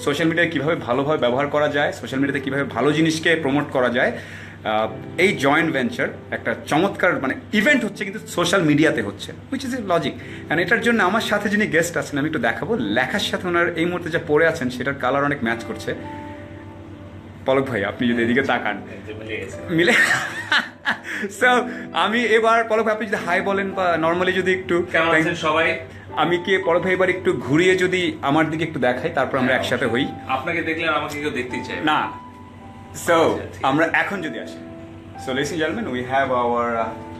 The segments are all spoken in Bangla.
সোশ্যাল মিডিয়ায় কীভাবে ভালোভাবে ব্যবহার করা যায়, সোশ্যাল মিডিয়াতে কীভাবে ভালো জিনিসকে প্রমোট করা যায়। এই জয়েন্ট ভেঞ্চার একটা চমৎকার মানে ইভেন্ট হচ্ছে, কিন্তু সোশ্যাল মিডিয়াতে হচ্ছে, হুইচ ইজ এ লজিক। কারণ এটার জন্য আমার সাথে যিনি গেস্ট আছেন আমি একটু দেখাবো, লেখার সাথে ওনার এই মুহূর্তে যা পড়ে আছেন সেটার কালার অনেক ম্যাচ করছে। পলক ভাই আপনি যদি এদিকে তাকান মিলে সো আমি এবার পলক ভাই আপনি যদি হাই বলেন বা নর্মালি যদি একটু সবাই, আমি কি পলক ভাই এবার একটু ঘুরিয়ে যদি আমার দিকে একটু দেখাই, তারপর আমরা একসাথে হই। আপনাকে দেখলে আমাকে কেউ দেখতেই চাই না। সো আমরা এখন যদি আসি, so ladies and gentlemen, we have our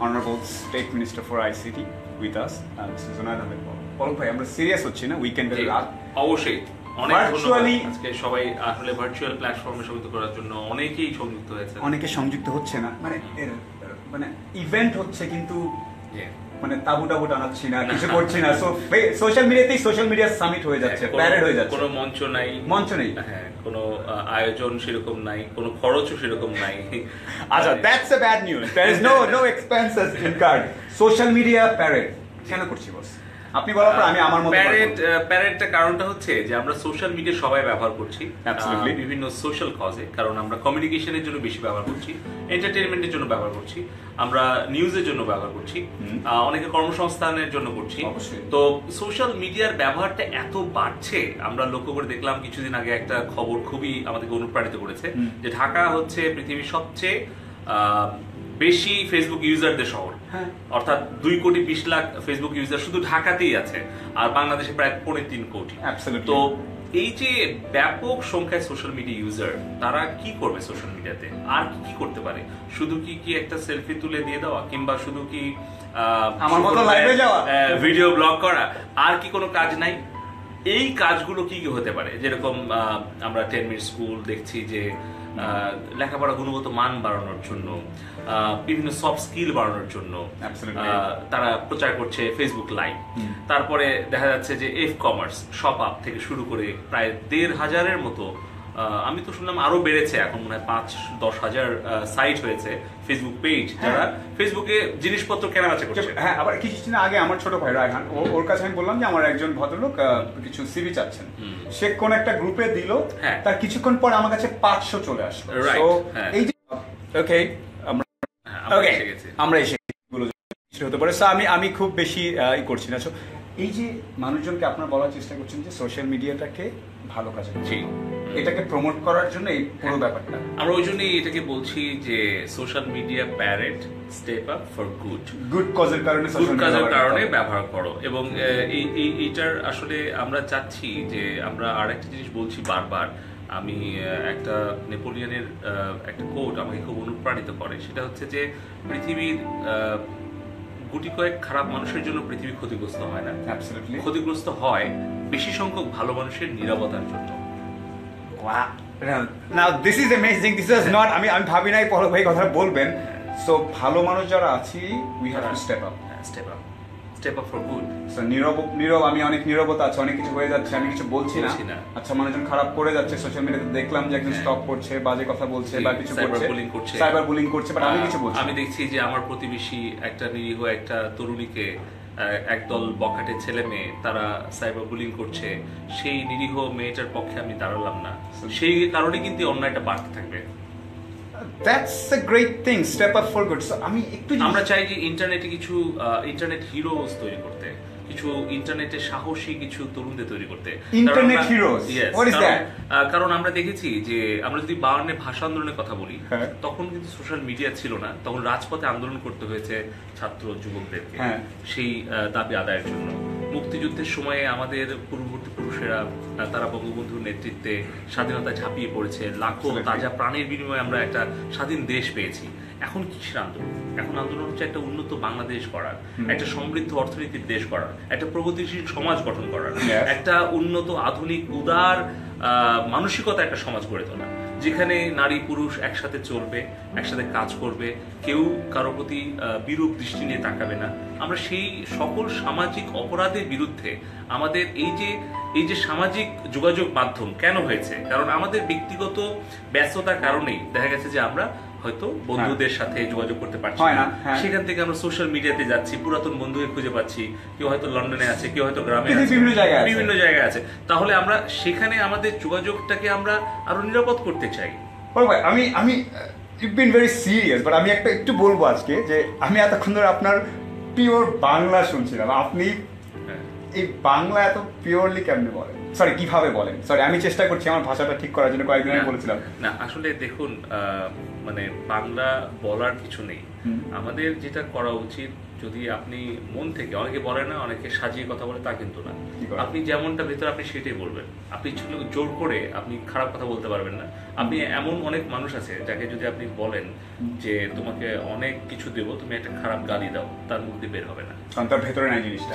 honorable state minister for ICT with us, Mr. Junaid Ahmed Polok. পলক ভাই আমরা সিরিয়াস হচ্ছি না, উইকেন্ডের রাত অবশ্যই অনেক ধন্যবাদ। আজকে সবাই আসলে ভার্চুয়াল প্ল্যাটফর্মে সংযুক্ত করার জন্য অনেকেই সংযুক্ত হয়েছে, অনেকে সংযুক্ত হচ্ছে না, মানে ইভেন্ট হচ্ছে কিন্তু মানে তাবু টানাচ্ছি না, কিছু করছি না। সো সোশ্যাল মিডিয়াতেই সোশ্যাল মিডিয়া সামিট হয়ে যাচ্ছে, প্যারেড হয়ে যাচ্ছে, কোনো মঞ্চ নেই, হ্যাঁ, কোনো আয়োজন সেরকম নাই, কোনো খরচও সেরকম নাই। আচ্ছা, that's a bad news, there is no expenses incurred. Social media parade কেন করছি বস? আপনি বলার পর আমি আমার মত প্যারেডটা কারণটা হচ্ছে যে আমরা সোশ্যাল মিডিয়া সবাই ব্যবহার করছি বিভিন্ন সোশ্যাল কজে, কারণ আমরা কমিউনিকেশনের জন্য বেশি ব্যবহার করছি, এন্টারটেইনমেন্টের জন্য ব্যবহার করছি, আমরা নিউজের জন্য ব্যবহার করছি, অনেকে কর্মসংস্থানের জন্য করছি। তো সোশ্যাল মিডিয়ার ব্যবহারটা এত বাড়ছে, আমরা লক্ষ্য করে দেখলাম কিছুদিন আগে একটা খবর খুবই আমাদেরকে অনুপ্রাণিত করেছে, যে ঢাকা হচ্ছে পৃথিবীর সবচেয়ে বেশি ফেসবুক ইউজারদের শহর, অর্থাৎ 2,20,00,000 ফেসবুক ইউজার শুধু ঢাকাতেই আছে, আর বাংলাদেশে প্রায় 3.25 কোটি। তো এই যে ব্যাপক সংখ্যায় সোশ্যাল মিডিয়া ইউজার, তারা কি করবে সোশ্যাল মিডিয়াতে, আর কি করতে পারে? শুধু কি একটা সেলফি তুলে দিয়ে দেওয়া, কিংবা শুধু কি আমার মতো লাইভে যাওয়া, ভিডিও ব্লগ করা, আর কি কোনো কাজ নাই? এই কাজগুলো কি কি হতে পারে? যেরকম আমরা 10 মিনিট স্কুল দেখছি যে লেখাপড়া গুণগত মান বাড়ানোর জন্য, বিভিন্ন সফট স্কিল বাড়ানোর জন্য তারা প্রচার করছে ফেসবুক লাইভ। তারপরে দেখা যাচ্ছে যে এফ কমার্স, শপ আপ থেকে শুরু করে প্রায় 1,500-এর মতো, আমি তো শুনলাম আরো বেড়েছে, এখন মনে হয় 5-10 হাজার সাইট হয়েছে, ফেসবুক পেজ, যারা ফেসবুকে জিনিসপত্র কেনাবেচা করছে। হ্যাঁ, আবার কিছুদিন আগে আমার ছোট ভাই রায়হান, ওর কাছে আমি বললাম যে আমার একজন ভদ্রলোক কিছু সিভি চাচ্ছেন, সে কোন একটা গ্রুপে দিল, তার কিছুক্ষণ পর আমার কাছে 500 চলে আসলো। তো এই যে ওকে আমরা এসে হতে পারে, আমি খুব বেশি করছি না। এই যে মানুষজনকে আপনারা বলার চেষ্টা করছেন যে সোশ্যাল মিডিয়াটাকে ভালো কাজে, এটাকে প্রমোট করার জন্য এই পুরো ব্যাপারটা, আমরা ওই জন্যই এটাকে বলছি যে social media parade, step up for good কজের কারণে ব্যবহার করো। এবং এইটার আসলে আমরা চাচ্ছি যে আমরা আর একটা জিনিস বলছি বারবার, আমি একটা নেপোলিয়নের একটা কোট আমাকে খুব অনুপ্রাণিত করে, সেটা হচ্ছে যে পৃথিবীর গুটি কয়েক খারাপ মানুষের জন্য পৃথিবী ক্ষতিগ্রস্ত হয় না, ক্ষতিগ্রস্ত হয় বেশি সংখ্যক ভালো মানুষের নীরবতার জন্য। Now this is amazing. This is not, আমি ভাবি নাই পলক ভাই কথা বলবেন। সো ভালো মানুষ যারা আছি, we have to step up for good. So নীরব আমি অনেক নীরবতা আছে, অনেক কিছু হয়ে যাচ্ছে, আমি কিছু বলছি না। আচ্ছা, মানুষজন খারাপ করে যাচ্ছে, সোশ্যাল মিডিয়াতে দেখলাম যে একজন স্টক করছে, বাজে কথা বলছে বা কিছু করছে, সাইবার বুলিং করছে, বাট আমি কিছু বলছি। আমি দেখছি যে আমার প্রতিবেশী একটা নিরীহ একটা তরুণীকে একদল বখাটে ছেলে মেয়ে তারা সাইবার বুলিং করছে, সেই নিরীহ মেয়েটার পক্ষে আমি দাঁড়ালাম না, সেই কারণে কিন্তু অন্যায়টা বাড়তে থাকবে। That's a great thing, step up for good. So আমরা চাই যে ইন্টারনেটে কিছু ইন্টারনেট হিরোজ তৈরি করতে, কিছু ইন্টারনেটে সাহসী কিছু তরুণদের তৈরি করতে। Internet heroes, what is that? কারণ আমরা দেখেছি যে আমরা যদি 52 ভাষা আন্দোলনের কথা বলি, তখন কিন্তু সোশ্যাল মিডিয়া ছিল না, তখন রাজপথে আন্দোলন করতে হয়েছে ছাত্র যুবকদেরকে সেই দাবি আদায়ের জন্য। মুক্তিযুদ্ধের সময়ে আমাদের পূর্ববর্তী পুরুষেরা তারা বঙ্গবন্ধুর নেতৃত্বে স্বাধীনতা ঝাঁপিয়ে পড়েছে, লাখো তাজা প্রাণের বিনিময়ে আমরা একটা স্বাধীন দেশ পেয়েছি। এখন কিসের আন্দোলন? এখন আন্দোলন হচ্ছে একটা উন্নত বাংলাদেশ করার, একটা সমৃদ্ধ অর্থনীতির দেশ করার, একটা প্রগতিশীল সমাজ গঠন করার, একটা উন্নত আধুনিক উদার মানসিকতা একটা সমাজ গড়ে তোলা, যেখানে নারী পুরুষ একসাথে চলবে, একসাথে কাজ করবে, কেউ কারো প্রতি বিরূপ দৃষ্টি নিয়ে তাকাবে না। আমরা সেই সকল সামাজিক অপরাধের বিরুদ্ধে আমাদের এই যে সামাজিক যোগাযোগ মাধ্যম কেন হয়েছে, কারণ আমাদের ব্যক্তিগত ব্যস্ততার কারণেই দেখা গেছে যে আমরা হয়তো বন্ধুদের সাথে যোগাযোগ করতে পারছি হয় না, না, সেখান থেকে আমরা সোশ্যাল মিডিয়াতে যাচ্ছি, পুরাতন বন্ধুকে খুঁজে পাচ্ছি, কেউ হয়তো লন্ডনে আছে, কেউ হয়তো গ্রামে আছে, বিভিন্ন জায়গায় আছে। তাহলে আমরা সেখানে আমাদের যোগাযোগটাকে আমরা আরো নিরাপদ করতে চাই। আমি আমি you been very serious, but আমি একটু বলবো আজকে যে আমি এতক্ষণ ধরে আপনার পিওর বাংলা শুনছিলাম। আপনি এই বাংলা এত পিওরলি কেমনে বলেন? সরি, কিভাবে বলেন? সরি, আমি চেষ্টা করছি আমার ভাষাটা ঠিক করার জন্য, কয়েকদিন আগে বলেছিলাম। না, আসলে দেখুন, মানে বাংলা বলার কিছু নেই। আমাদের যেটা করা উচিত, যদি আপনি মন থেকে, অনেকে বলে না অনেকে সাজিয়ে কথা বলে, তা কিন্তু না। আপনি যেমনটা ভেতরে আপনি সেটাই বলবেন। আপনি জোর করে আপনি খারাপ কথা বলতে পারবেন না। আপনি এমন অনেক মানুষ আছে যাকে যদি আপনি বলেন যে তোমাকে অনেক কিছু দেবো, তুমি একটা খারাপ গালি দাও, তার মুখ দিয়ে বের হবে না, কারণ তার ভেতরে নাই জিনিসটা।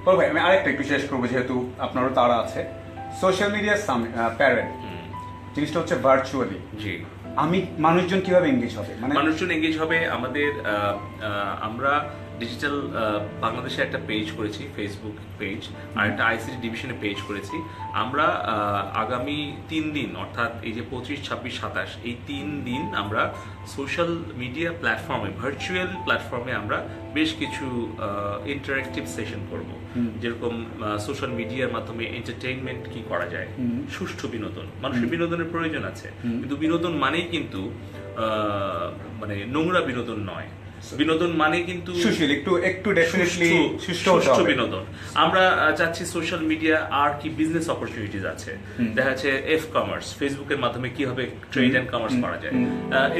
ভাই, আমি আরেকটা একটু শেষ করবো, যেহেতু আপনারও তারা আছে। সোশ্যাল মিডিয়ার প্যারেড জিনিসটা হচ্ছে ভার্চুয়ালি। জি, আমি মানুষজন কিভাবে এঙ্গেজ হবে? মানে মানুষজন এঙ্গেজ হবে আমাদের, আমরা ডিজিটাল বাংলাদেশে একটা পেজ করেছি, ফেসবুক পেজ, আর একটা আইসিটি ডিভিশনে পেজ করেছি। আমরা আগামী 3 দিন, অর্থাৎ এই যে 25, 26, 27, এই 3 দিন আমরা সোশ্যাল মিডিয়া প্ল্যাটফর্মে, ভার্চুয়াল প্ল্যাটফর্মে আমরা বেশ কিছু ইন্টারেক্টিভ সেশন করব। যেরকম সোশ্যাল মিডিয়ার মাধ্যমে এন্টারটেইনমেন্ট কি করা যায়, সুষ্ঠু বিনোদন। মানুষের বিনোদনের প্রয়োজন আছে, কিন্তু বিনোদন মানেই কিন্তু মানে নোংরা বিনোদন নয়। বিনোদন মানে কিন্তু একটু ডেফিনেটলি সুষ্ঠু বিনোদন। আমরা চাচ্ছি সোশ্যাল মিডিয়া আর কি বিজনেস অপরচুনিটিজ আছে, দেখা যাচ্ছে কমার্স, ফেসবুকের মাধ্যমে কিভাবে ট্রেড এন্ড কমার্স করা যায়,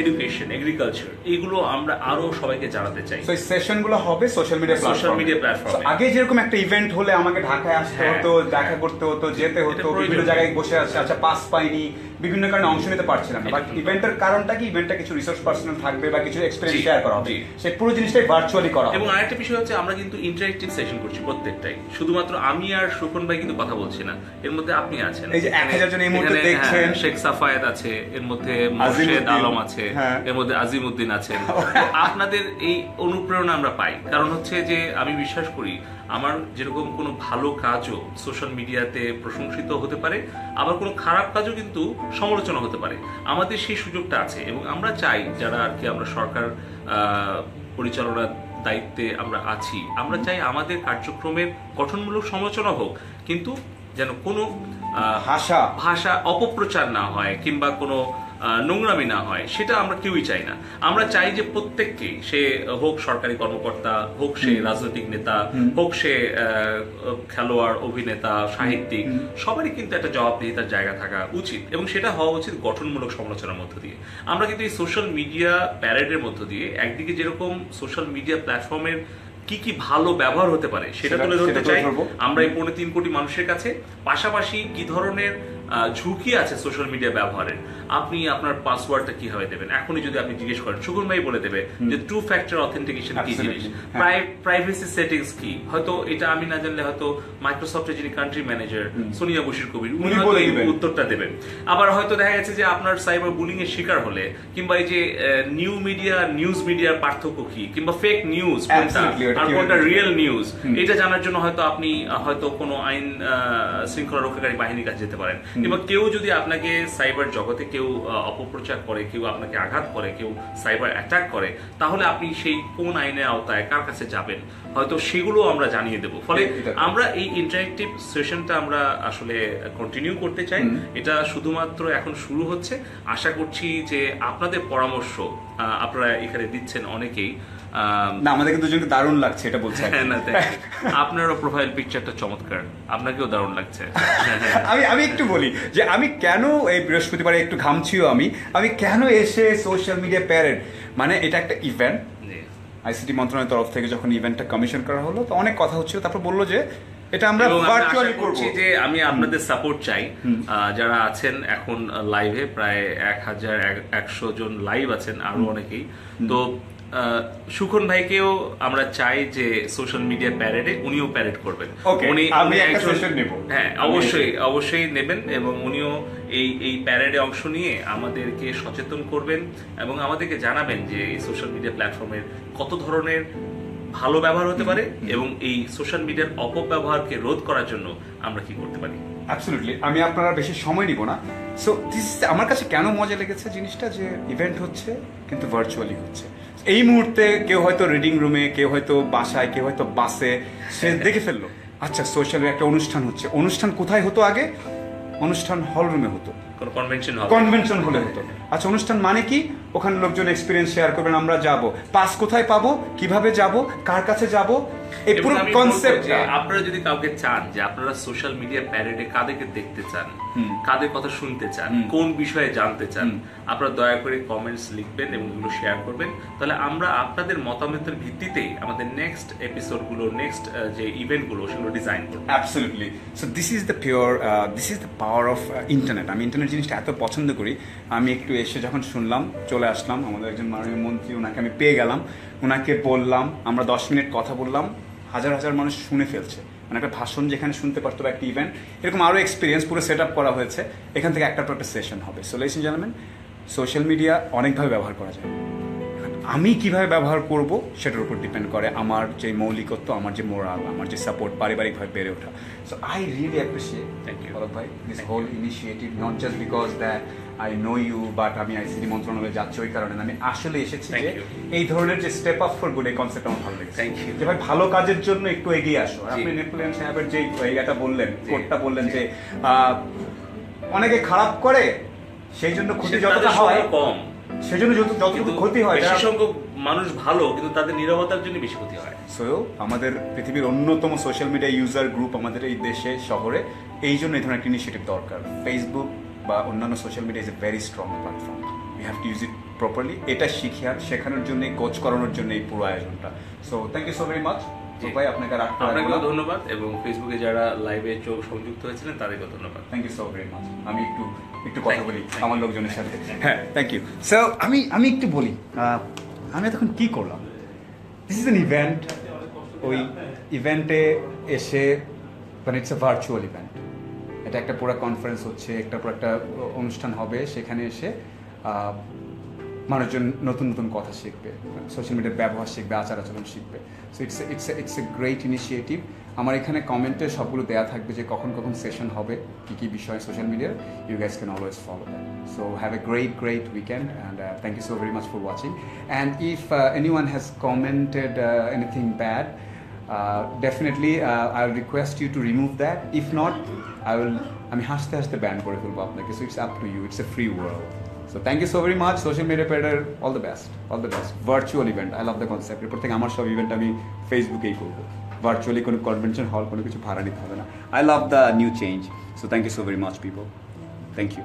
এডুকেশন, এগ্রিকালচার, এগুলো আমরা আরো সবাইকে জানাতে চাই। এই সেশনগুলো হবে সোশ্যাল মিডিয়া প্ল্যাটফর্মে। আগে যেরকম একটা ইভেন্ট হলে আমাকে ঢাকায় আসতে হতো, দেখা করতে হতো, যেতে হতো, বিভিন্ন জায়গায় বসে আছে, আচ্ছা পাস পাইনি, বিভিন্ন কারণে অংশ নিতে পারছিলাম না। বাট ইভেন্টের কারণটা কি, ইভেন্টটা কিছু রিসোর্স পার্সোনাল থাকবে বা কিছু এক্সপেরিয়েন্স শেয়ার করা হবে, সেই পুরো জিনিসটাই ভার্চুয়ালি করা হবে। এবং আরেকটা বিষয় হচ্ছে, আমরা কিন্তু ইন্টারেক্টিভ সেশন করছি প্রত্যেকটাই। শুধুমাত্র আমি আর সুখন ভাই কিন্তু কথা বলছি না, এর মধ্যে আপনি আছেন, এই যে 1000 জন এই মুহূর্তে দেখছেন, শেখ সাফায়েত আছে, এর মধ্যে মোর্শেদ আলম আছে, এর মধ্যে আজিম উদ্দিন আছেন। আপনাদের এই অনুপ্রেরণা আমরা পাই, কারণ হচ্ছে যে আমি বিশ্বাস করি আমার যেরকম কোনো ভালো কাজও সোশ্যাল মিডিয়াতে প্রশংসিত হতে পারে, আবার কোনো খারাপ কাজও কিন্তু সমালোচনা হতে পারে। আমাদের সেই সুযোগটা আছে, এবং আমরা চাই যারা আর কি আমরা সরকার পরিচালনার দায়িত্বে আমরা আছি, আমরা চাই আমাদের কার্যক্রমের গঠনমূলক সমালোচনা হোক, কিন্তু যেন কোনো ভাষা অপপ্রচার না হয় কিংবা কোনো নোংরামি না হয়, সেটা আমরা কেউই চাই না। আমরা চাই যে প্রত্যেককে, সে হোক সরকারি কর্মকর্তা, হোক সে রাজনৈতিক নেতা, হোক সে খেলোয়াড়, অভিনেতা, সাহিত্যিক, সবারই কিন্তু একটা জবাবদিহিতার জায়গা থাকা উচিত, এবং সেটা হওয়া উচিত গঠনমূলক সমালোচনার মধ্য দিয়ে। আমরা কিন্তু এই সোশ্যাল মিডিয়া প্যারেডের মধ্য দিয়ে একদিকে যেরকম সোশ্যাল মিডিয়া প্ল্যাটফর্মের কি কি ভালো ব্যবহার হতে পারে সেটা তুলে ধরতে চাই আমরা এই 3.25 কোটি মানুষের কাছে। পাশাপাশি কি ধরনের ঝুঁকি আছে সোশ্যাল মিডিয়া ব্যবহারের, আপনি আপনার পাসওয়ার্ডটা কিভাবে দেবেন, এখনই যদি আপনি জিজ্ঞেস করেন সুগুন ভাই বলে দেবে যে 2 ফ্যাক্টর অথেন্টিকেশন কি জিনিস, প্রাইভেসি সেটিংস কি। হয়তো এটা আমি না জানলে হয়তো মাইক্রোসফটের যিনি কান্ট্রি ম্যানেজার সোনিয়া বশির কবির, উনি হয়তো উত্তরটা দেবেন। আবার হয়তো দেখা গেছে যে আপনার সাইবার বুলিং এর শিকার হলে, কিংবা এই যে নিউজ মিডিয়ার পার্থক্য কি, কিংবা ফেক নিউজ কোনটা আর কোনটা রিয়েল নিউজ, এটা জানার জন্য হয়তো আপনি হয়তো কোনো আইন শৃঙ্খলা রক্ষাকারী বাহিনীর কাছে যেতে পারেন। কিংবা কেউ যদি আপনাকে সাইবার জগতে কেউ অপপ্রচার করে, কেউ আপনাকে আঘাত করে, কেউ সাইবার অ্যাটাক করে, তাহলে আপনি সেই কোন আইনের আওতায় কার কাছে যাবেন, হয়তো সেগুলো আমরা জানিয়ে দেব। ফলে আমরা এই ইন্টারেক্টিভ সেশনটা আমরা আসলে কন্টিনিউ করতে চাই। এটা শুধুমাত্র এখন শুরু হচ্ছে। আশা করছি যে আপনাদের পরামর্শ আপনারা এখানে দিচ্ছেন অনেকেই। না, আমাদের দুজনকে দারুণ লাগছে এটা বলছেন। আপনারও প্রোফাইল পিকচারটা চমৎকার, আপনাকেও দারুণ লাগছে। আমি একটু বলি যে আমি কেন এই বৃহস্পতিবারে একটু ঘামছিও, আমি কেন এসে সোশ্যাল মিডিয়া প্যারেড, মানে এটা একটা ইভেন্ট, আইসিটি মন্ত্রণালয়ের তরফ থেকে যখন ইভেন্টটা কমিশন করা হলো তো অনেক কথা হচ্ছিল, তারপর বললো যে এটা আমরা ভার্চুয়ালি করব। যে আমি আপনাদের সাপোর্ট চাই, যারা আছেন এখন লাইভে প্রায় 1100 জন লাইভ আছেন, আরো অনেকেই। তো সুখন ভাইকেও আমরা চাই যে সোশ্যাল মিডিয়া প্যারেডে উনিও প্যারেড করবেন। হ্যাঁ, অবশ্যই নেবেন, এবং উনিও এই প্যারেডে অংশ নিয়ে আমাদেরকে সচেতন করবেন এবং আমাদেরকে জানাবেন যে এই সোশ্যাল মিডিয়া প্ল্যাটফর্মের কত ধরনের ভালো ব্যবহার হতে পারে এবং এই সোশ্যাল মিডিয়ার অপব্যবহারকে রোধ করার জন্য আমরা কি করতে পারি। অ্যাবসলিউটলি, আমি আপনারা বেশি সময় নিব না। সো দিস আমার কাছে কেন মজা লেগেছে জিনিসটা, যে ইভেন্ট হচ্ছে কিন্তু ভার্চুয়ালি হচ্ছে। এই মুহূর্তে কেউ হয়তো রিডিং রুমে, কেউ হয়তো বাসায়, কেউ হয়তো বাসে, সে দেখে ফেললো আচ্ছা সোশ্যাল একটা অনুষ্ঠান হচ্ছে। অনুষ্ঠান কোথায় হতো আগে? অনুষ্ঠান হল রুমে হতো, কনভেনশন হলে হতো। আচ্ছা অনুষ্ঠান মানে কি? ওখানে লোকজন এক্সপিরিয়েন্স শেয়ার করবেন, আমরা যাব, পাস কোথায় পাবো, কিভাবে যাব, কার কাছে যাব, এই পুরো কনসেপ্ট। আপনারা যদি কাউকে চান যে আপনারা সোশ্যাল মিডিয়া প্যারেডে কাদেরকে দেখতে চান, কাদের কথা শুনতে চান, কোন বিষয়ে জানতে চান, আপনারা দয়া করে কমেন্টস লিখবেন এবং এগুলো শেয়ার করবেন। তাহলে আমরা আপনাদের মতামতের ভিত্তিতেই আমাদের নেক্সট এপিসোডগুলো, নেক্সট যে ইভেন্টগুলো সেগুলো ডিজাইন করব। Absolutely. So this is the power of internet. আমি ইন্টারনেট জিনিসটা এত পছন্দ করি। আমি একটু এসে যখন শুনলাম, চলে আসলাম, আমাদের একজন মাননীয় মন্ত্রী, ওনাকে আমি পেয়ে গেলাম, ওনাকে বললাম, আমরা 10 মিনিট কথা বললাম, হাজার হাজার মানুষ শুনে ফেলছে। মানে একটা ভাষণ যেখানে শুনতে পারতো বা একটা ইভেন্ট, এরকম আরও এক্সপিরিয়েন্স পুরো সেট আপ করা হয়েছে। এখান থেকে একটা পর একটা সেশন হবে। So ladies and gentleman, social media অনেকভাবে ব্যবহার করা যায়। আমি কিভাবে ব্যবহার করব সেটার উপর ডিপেন্ড করে আমার যে মৌলিকত্ব, আমার যে মোরাল, আমার যে সাপোর্ট, পারিবারিকভাবে বেড়ে ওঠা। So I really appreciate, thank you Alok ভাই, this whole initiative, not just because that I know you, but আমি আইসিটি মন্ত্রণালয়ে যাচ্ছি ওই কারণে আমি আসলে এসেছি যে এই ধরনের যে স্টেপ আপ ফর গুড, এই কনসেপ্ট আমার ভালো লেগেছে। Thank you. যে ভাই ভালো কাজের জন্য একটু এগিয়ে আসো। আপনি নেপোলিয়ন সাহেবের যে এটা বললেন, কোটটা বললেন যে অনেকে খারাপ করে সেই জন্য ক্ষতি যতটা হয় কম, সেজন্য যতটুকু ক্ষতি হয়, বেশি সংখ্যক মানুষ ভালো কিন্তু তাদের নীরবতার জন্য বেশি ক্ষতি হয়। সো আমাদের পৃথিবীর অন্যতম সোশ্যাল মিডিয়া ইউজার গ্রুপ আমাদের এই দেশে, শহরে, এই জন্য এই ধরনের একটা ইনিশিয়েটিভ দরকার। ফেসবুক বা অন্যান্য social media is a very strong platform, we have to use it properly. এটা শেখানোর জন্য, কোচ করানোর জন্য এই পুরো আয়োজনটা। So thank you so very much ভাই, আপনাকে আপনাকেও ধন্যবাদ এবং ফেসবুকে যারা লাইভে সংযুক্ত হয়েছিলেন তাদেরকেও ধন্যবাদ। Thank you so very much. আমি একটু কথা বলি আমার লোকজনের সাথে। হ্যাঁ, থ্যাংক ইউ। সো আমি একটু বলি, আমি তখন কি করলাম। This is an event. ওই ইভেন্টে এসে, মানে ইটস এ ভার্চুয়াল ইভেন্ট, এটা একটা পুরো কনফারেন্স হচ্ছে, একটা পুরো একটা অনুষ্ঠান হবে। সেখানে এসে মানুষজন নতুন নতুন কথা শিখবে, সোশ্যাল মিডিয়ার ব্যবহার শিখবে, আচার আচরণ শিখবে। So it's a great initiative. আমার এখানে কমেন্টে সবগুলো দেওয়া থাকবে যে কখন কখন সেশন হবে, কী কী বিষয় সোশ্যাল মিডিয়ার। You guys can always follow that. So have a great weekend and thank you so very much for watching. And if anyone has commented anything bad, definitely I'll request you to remove that. If not, আমি হাসতে হাসতে ব্যান করে ফেলবো আপনাকে। So it's up to you, it's a free world. So thank you so very much. Social media Pedder, all the best. Virtual event, I love the concept. এরপর থেকে আমার সব ইভেন্ট আমি ফেসবুকেই করবো, ভার্চুয়ালি কোনো কনভেনশন হল, কোনো কিছু ভাড়া নিতে হবে না। I love the new change. So thank you so very much people. Thank you.